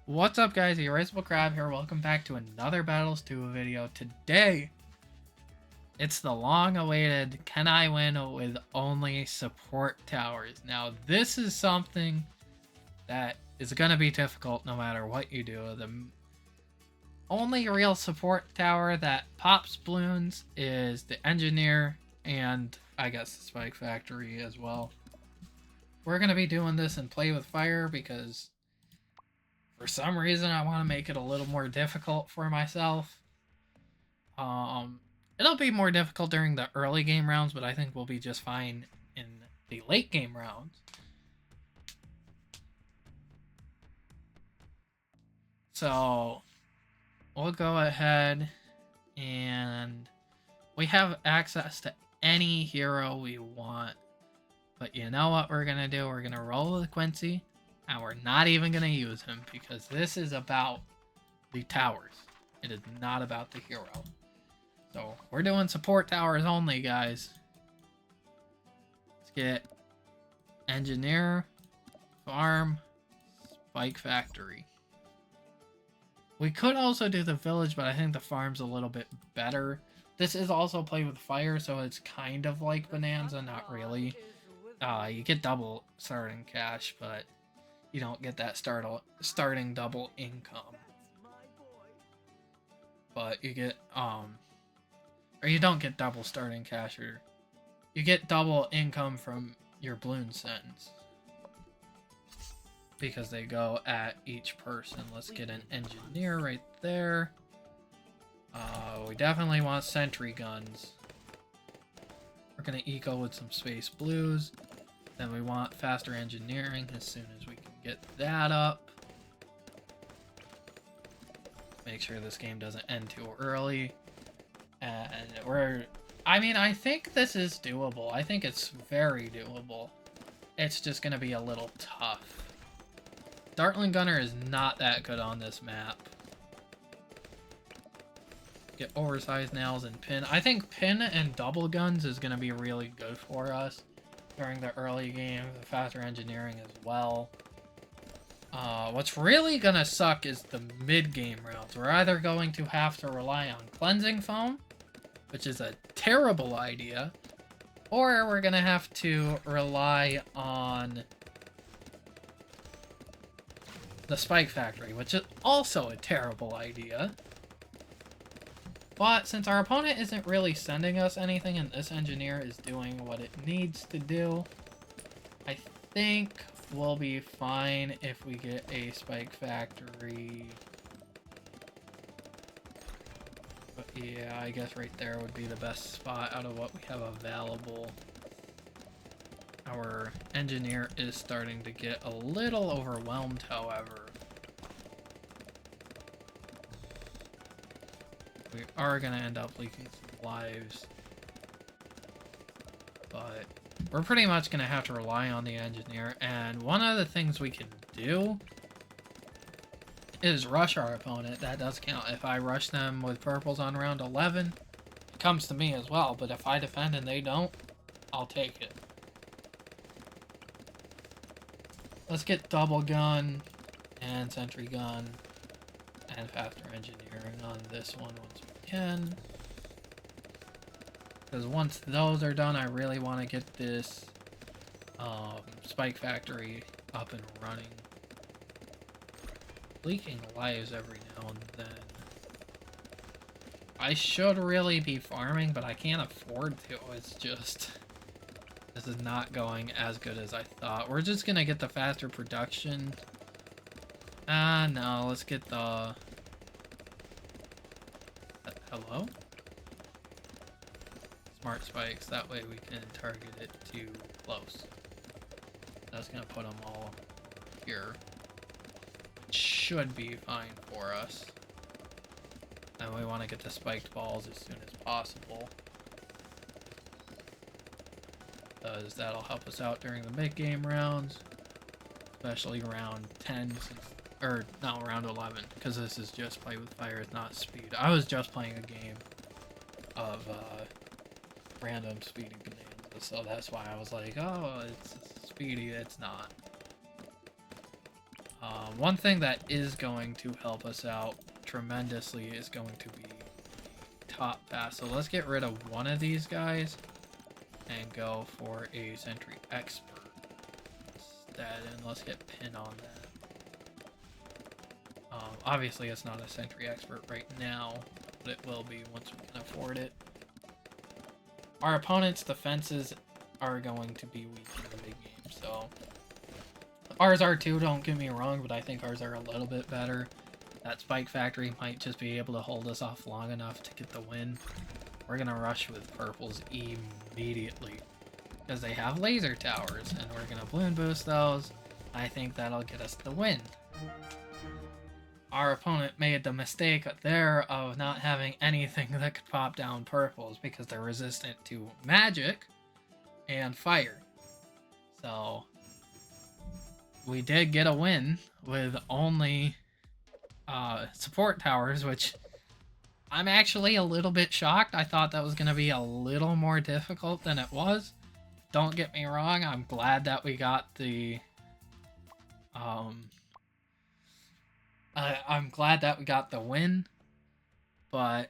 What's up, guys? Erasable Crab here. Welcome back to another Battles 2 video. Today, it's the long-awaited Can I Win with Only Support Towers. Now, this is something that is going to be difficult no matter what you do. The only real support tower that pops balloons is the Engineer and, I guess, the Spike Factory as well. We're going to be doing this in Play with Fire because for some reason, I want to make it a little more difficult for myself. It'll be more difficult during the early game rounds, but I think we'll be just fine in the late game rounds. So, we'll go ahead and we have access to any hero we want. But you know what we're going to do? We're going to roll with Quincy. And we're not even going to use him because this is about the towers. It is not about the hero. So we're doing support towers only, guys. Let's get Engineer, Farm, Spike Factory. We could also do the village, but I think the farm's a little bit better. This is also Play with Fire, so it's kind of like Bonanza, not really. You get double starting cash, but you don't get that starting double income. But you get, or you don't get double starting cash, or you get double income from your balloon sends. Because they go at each person. Let's get an Engineer right there. We definitely want sentry guns. We're gonna eco with some space blues. Then we want faster engineering as soon as we can get that up. Make sure this game doesn't end too early. And I think this is doable. I think it's very doable. It's just gonna be a little tough. Dartling Gunner is not that good on this map. Get oversized nails and pin. I think pin and double guns is gonna be really good for us during the early game, the faster engineering as well. What's really gonna suck is the mid-game rounds. We're either going to have to rely on cleansing foam, which is a terrible idea, or we're gonna have to rely on the Spike Factory, which is also a terrible idea. But since our opponent isn't really sending us anything and this Engineer is doing what it needs to do, I think we'll be fine if we get a Spike Factory. But yeah, I guess right there would be the best spot out of what we have available. Our Engineer is starting to get a little overwhelmed, however. We are going to end up leaking some lives. But we're pretty much going to have to rely on the Engineer. And one of the things we can do is rush our opponent. That does count. If I rush them with purples on round 11, it comes to me as well. But if I defend and they don't, I'll take it. Let's get double gun and sentry gun and faster engineering on this one once we can. Because once those are done, I really want to get this Spike Factory up and running. Leaking lives every now and then. I should really be farming, but I can't afford to. It's just, this is not going as good as I thought. We're just gonna get the faster production. No, let's get the... Hello? Smart spikes, that way we can target it too close. That's gonna put them all here. It should be fine for us. And we want to get the spiked balls as soon as possible, because that'll help us out during the mid-game rounds, especially round 10, or no, round 11, because this is just Play with Fire, it's not speed. I was just playing a game of random speedy bonanza, so that's why I was like, oh, it's speedy. It's not. One thing that is going to help us out tremendously is going to be top pass. So let's get rid of one of these guys and go for a sentry expert instead, and let's get pin on that. Obviously it's not a sentry expert right now, but it will be once we can afford it. Our opponent's defenses are going to be weak in the big game, so ours are too, don't get me wrong, but I think ours are a little bit better. That Spike Factory might just be able to hold us off long enough to get the win. We're gonna rush with purples immediately because they have laser towers, and we're gonna balloon boost those. I think that'll get us the win. Our opponent made the mistake there of not having anything that could pop down purples because they're resistant to magic and fire. So we did get a win with only support towers, which I'm actually a little bit shocked. I thought that was going to be a little more difficult than it was. Don't get me wrong, I'm glad that we got the I'm glad that we got the win, but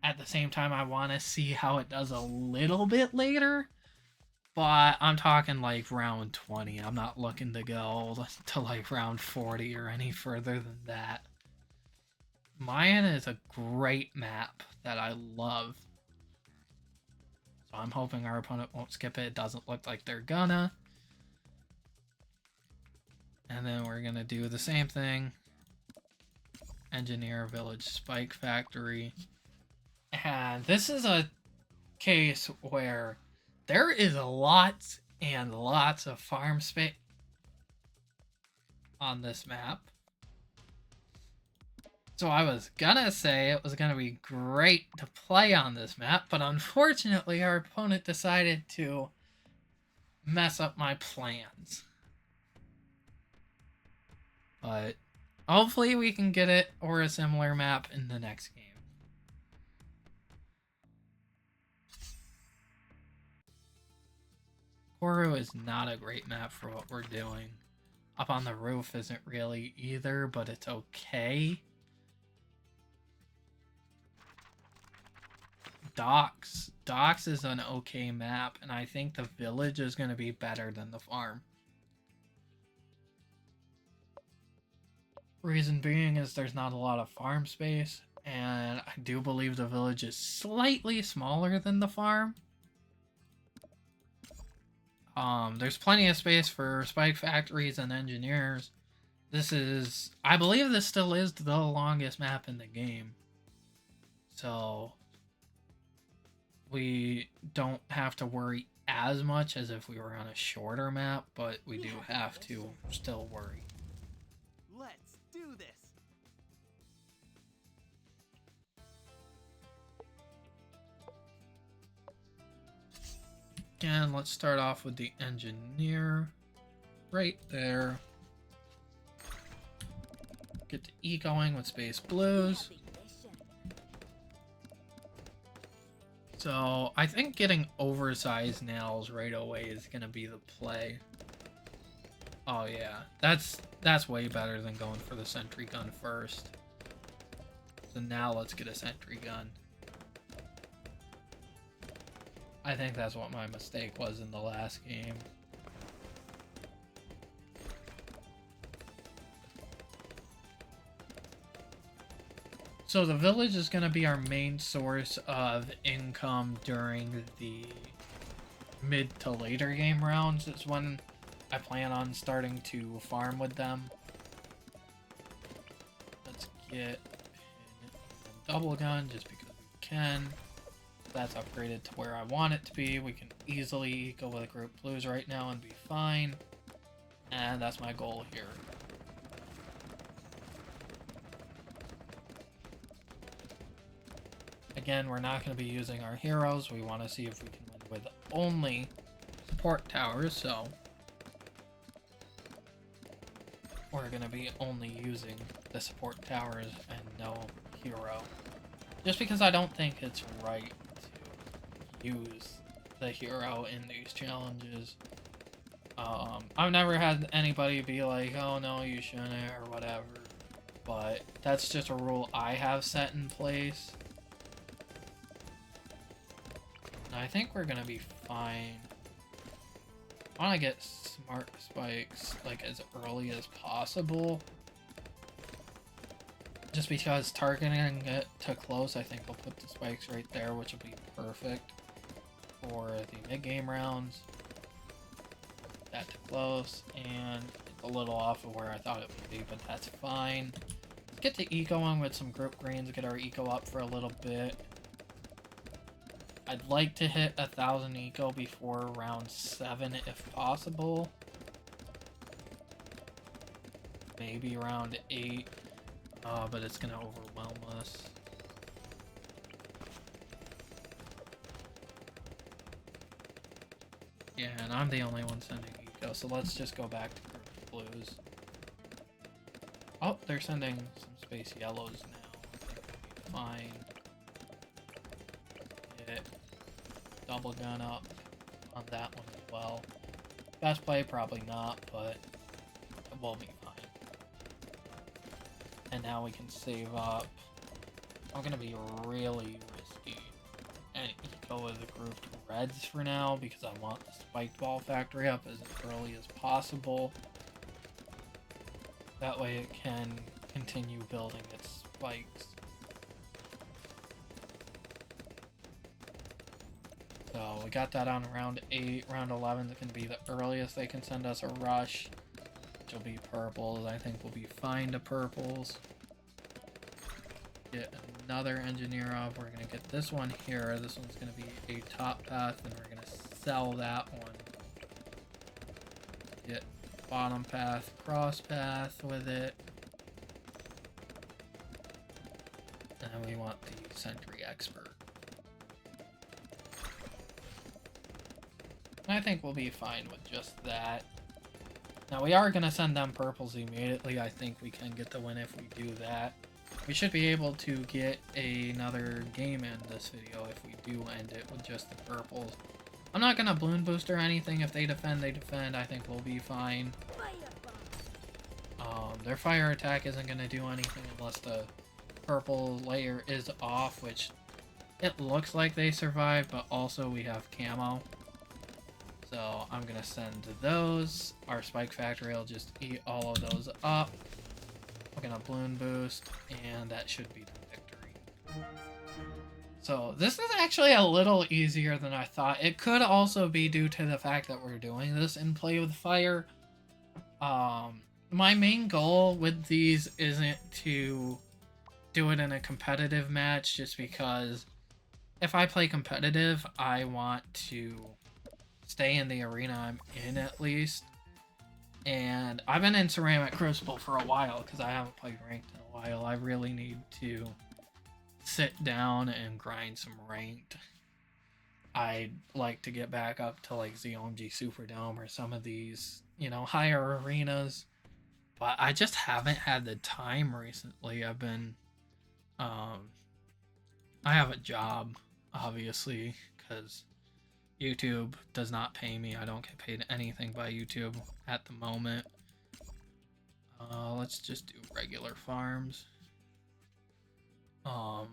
at the same time I want to see how it does a little bit later. But I'm talking like round 20. I'm not looking to go to like round 40 or any further than that. Mayan is a great map that I love. So I'm hoping our opponent won't skip it. It doesn't look like they're gonna. And then we're gonna do the same thing. Engineer Village Spike Factory. And this is a case where there is lots and lots of farm space on this map. So I was gonna say it was gonna be great to play on this map, but unfortunately our opponent decided to mess up my plans. But hopefully we can get it or a similar map in the next game. Koru is not a great map for what we're doing. Up on the roof isn't really either, but it's okay. Docks is an okay map, and I think the village is going to be better than the farm. Reason being is there's not a lot of farm space, and I do believe the village is slightly smaller than the farm. There's plenty of space for spike factories and engineers. I believe this still is the longest map in the game. So we don't have to worry as much as if we were on a shorter map, but we do have to still worry. Let's do this. Again, let's start off with the engineer right there. Get the E going with space blues. So I think getting oversized nails right away is gonna be the play. Oh yeah, that's way better than going for the sentry gun first. So now let's get a sentry gun. I think that's what my mistake was in the last game. So the village is going to be our main source of income during the mid to later game rounds. It's when I plan on starting to farm with them. Let's get a double gun just because we can. That's upgraded to where I want it to be. We can easily go with a group blues right now and be fine. And that's my goal here. Again, we're not going to be using our heroes. We want to see if we can win with only support towers, so we're going to be only using the support towers and no hero. Just because I don't think it's right to use the hero in these challenges. I've never had anybody be like, oh no, you shouldn't, or whatever. But that's just a rule I have set in place. And I think we're gonna be fine. I want to get smart spikes like as early as possible. Just because targeting it to close, I think I'll put the spikes right there, which will be perfect for the mid-game rounds. That to close, and it's a little off of where I thought it would be, but that's fine. Let's get the eco on with some group greens, get our eco up for a little bit. I'd like to hit 1,000 eco before round 7 if possible. Maybe round 8, but it's gonna overwhelm us. Yeah, and I'm the only one sending eco, so let's just go back to group blues. Oh, they're sending some space yellows now. I think we'll be fine. Get double gun up on that one as well. Best play, probably not, but it will be fine. And now we can save up. I'm gonna be really risky and eco with the grouped reds for now because I want the spiked ball factory up as early as possible. That way it can continue building its spikes. So we got that on round 8. Round 11 is going to be the earliest they can send us a rush, which will be purples. I think we'll be fine to purples. Get another engineer up. We're going to get this one here. This one's going to be a top path, and we're going to sell that one. Get bottom path, cross path with it. And then we want the sentry expert. I think we'll be fine with just that. Now we are going to send them purples immediately. I think we can get the win if we do that. We should be able to get another game in this video if we do end it with just the purples. I'm not going to balloon boost or anything. If they defend, they defend. I think we'll be fine. Their fire attack isn't going to do anything unless the purple layer is off, which it looks like they survived, but also we have camo. So I'm going to send those. Our spike factory will just eat all of those up. We're going to balloon boost, and that should be the victory. So this is actually a little easier than I thought. It could also be due to the fact that we're doing this in play with fire. My main goal with these isn't to do it in a competitive match, just because if I play competitive, I want to stay in the arena I'm in at least. And I've been in Ceramic Crucible for a while because I haven't played ranked in a while. I really need to sit down and grind some ranked. I'd like to get back up to like ZOMG Superdome or some of these, you know, higher arenas. But I just haven't had the time recently. I've been, I have a job, obviously, because YouTube does not pay me. I don't get paid anything by YouTube at the moment. Let's just do regular farms. I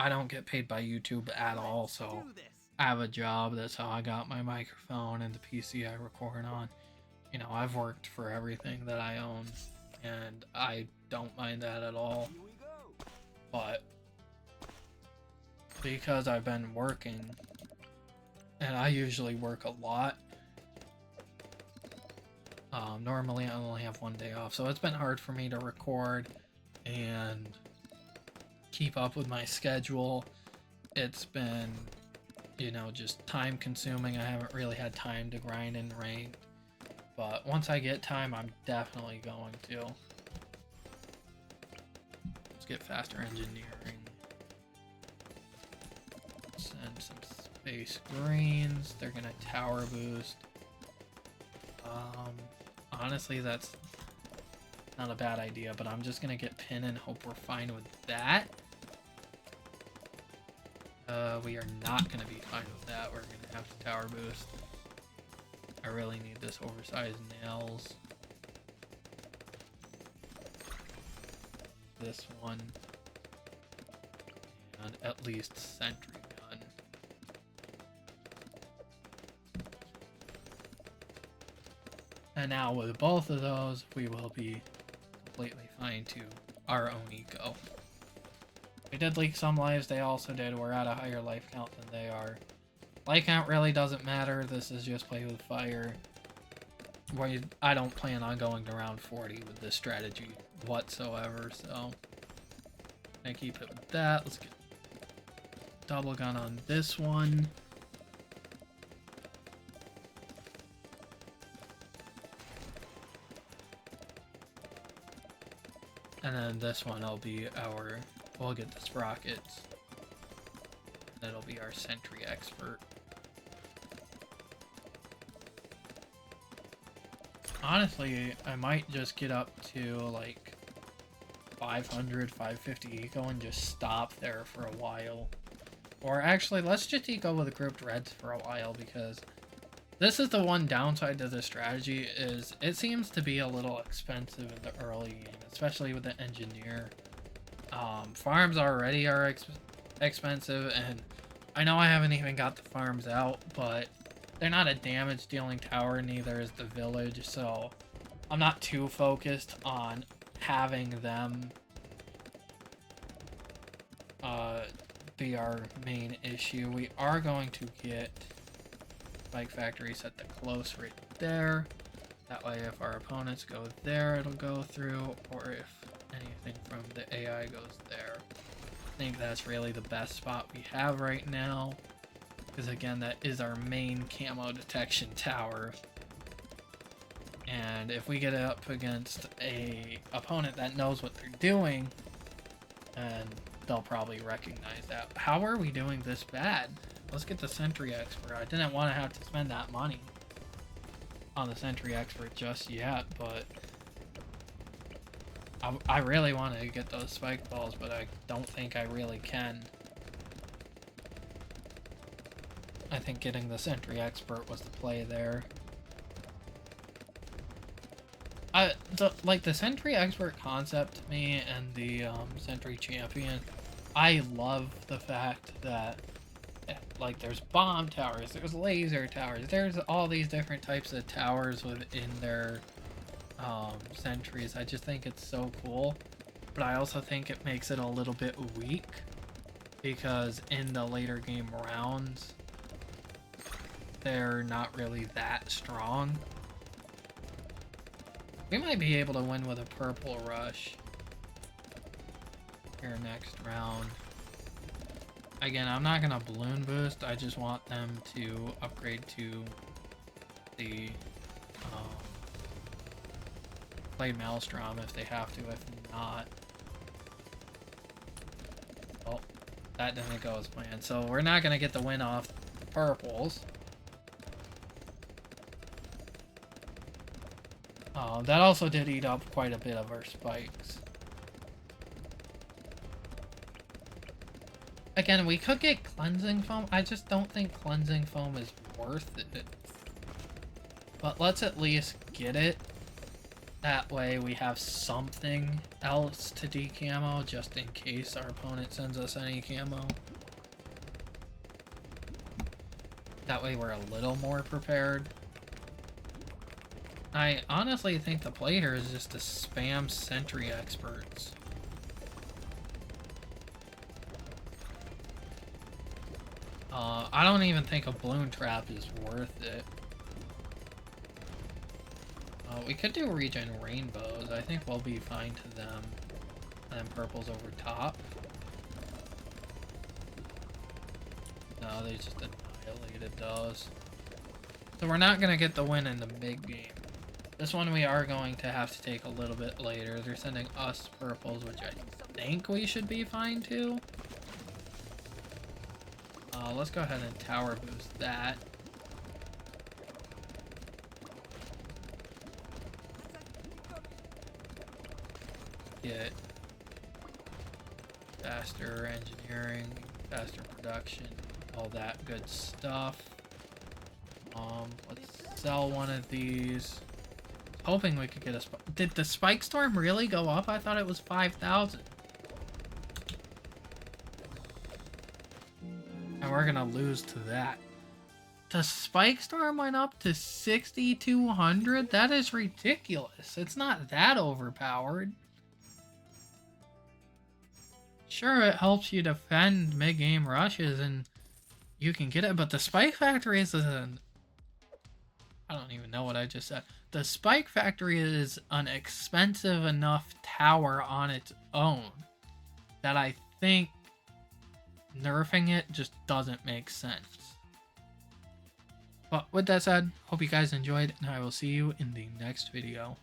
don't get paid by YouTube at all, so I have a job. That's how I got my microphone and the PC I record on. You know, I've worked for everything that I own, and I don't mind that at all. But because I've been working, and I usually work a lot, normally I only have one day off, so it's been hard for me to record and keep up with my schedule. It's been, you know, just time consuming. I haven't really had time to grind and rank, but once I get time, I'm definitely going to. Let's get faster engineering. Send some space greens. They're gonna tower boost. Honestly, that's not a bad idea, but I'm just gonna get pin and hope we're fine with that. We are not gonna be fine with that. We're gonna have to tower boost. I really need this oversized nails. This one. And at least sentry gun. And now with both of those, we will be completely fine to our own eco. We did leak some lives, they also did. We're at a higher life count than they are. Life count really doesn't matter, this is just play with fire. I don't plan on going to round 40 with this strategy whatsoever, so... I keep it with that. Let's get double gun on this one. And then this one will be our... We'll get the sprockets. And it'll be our sentry expert. Honestly, I might just get up to like 500, 550 eco and just stop there for a while. Or actually, let's just eco with grouped reds for a while, because this is the one downside to the strategy, is it seems to be a little expensive in the early game, especially with the engineer. Farms already are expensive, and I know I haven't even got the farms out, but they're not a damage dealing tower, neither is the village, so I'm not too focused on having them be our main issue. We are going to get Bike Factory set to close right there. That way if our opponents go there, it'll go through, or if anything from the AI goes there. I think that's really the best spot we have right now, because again, that is our main camo detection tower. And if we get up against a opponent that knows what they're doing, and they'll probably recognize that. How are we doing this bad? Let's get the sentry expert. I didn't want to have to spend that money on the sentry expert just yet, but I really want to get those spike balls, but I don't think I really can. I think getting the sentry expert was the play there. The sentry expert concept to me, and the sentry champion, I love the fact that like there's bomb towers, there's laser towers, there's all these different types of towers within their sentries. I just think it's so cool, but I also think it makes it a little bit weak, because in the later game rounds they're not really that strong. We might be able to win with a purple rush here next round. Again, I'm not gonna balloon boost, I just want them to upgrade to the play Maelstrom if they have to. If not, well, that didn't go as planned, so we're not gonna get the win off the purples. That also did eat up quite a bit of our spikes. Again, we could get cleansing foam. I just don't think cleansing foam is worth it. But let's at least get it. That way we have something else to decamo, just in case our opponent sends us any camo. That way we're a little more prepared. I honestly think the play here is just to spam sentry experts. I don't even think a balloon trap is worth it. We could do regen rainbows. I think we'll be fine to them. And then purples over top. No, they just annihilated those. So we're not going to get the win in the big game. This one we are going to have to take a little bit later. They're sending us purples, which I think we should be fine too. Let's go ahead and tower boost that. Get faster engineering, faster production, all that good stuff. Let's sell one of these. Hoping we could get a Did the spike storm really go up? I thought it was 5,000. And we're gonna lose to that. The spike storm went up to 6,200? That is ridiculous. It's not that overpowered. Sure, it helps you defend mid-game rushes and you can get it, but the spike factory is an... I don't even know what I just said. The spike factory is an expensive enough tower on its own that I think nerfing it just doesn't make sense. But with that said, hope you guys enjoyed, and I will see you in the next video.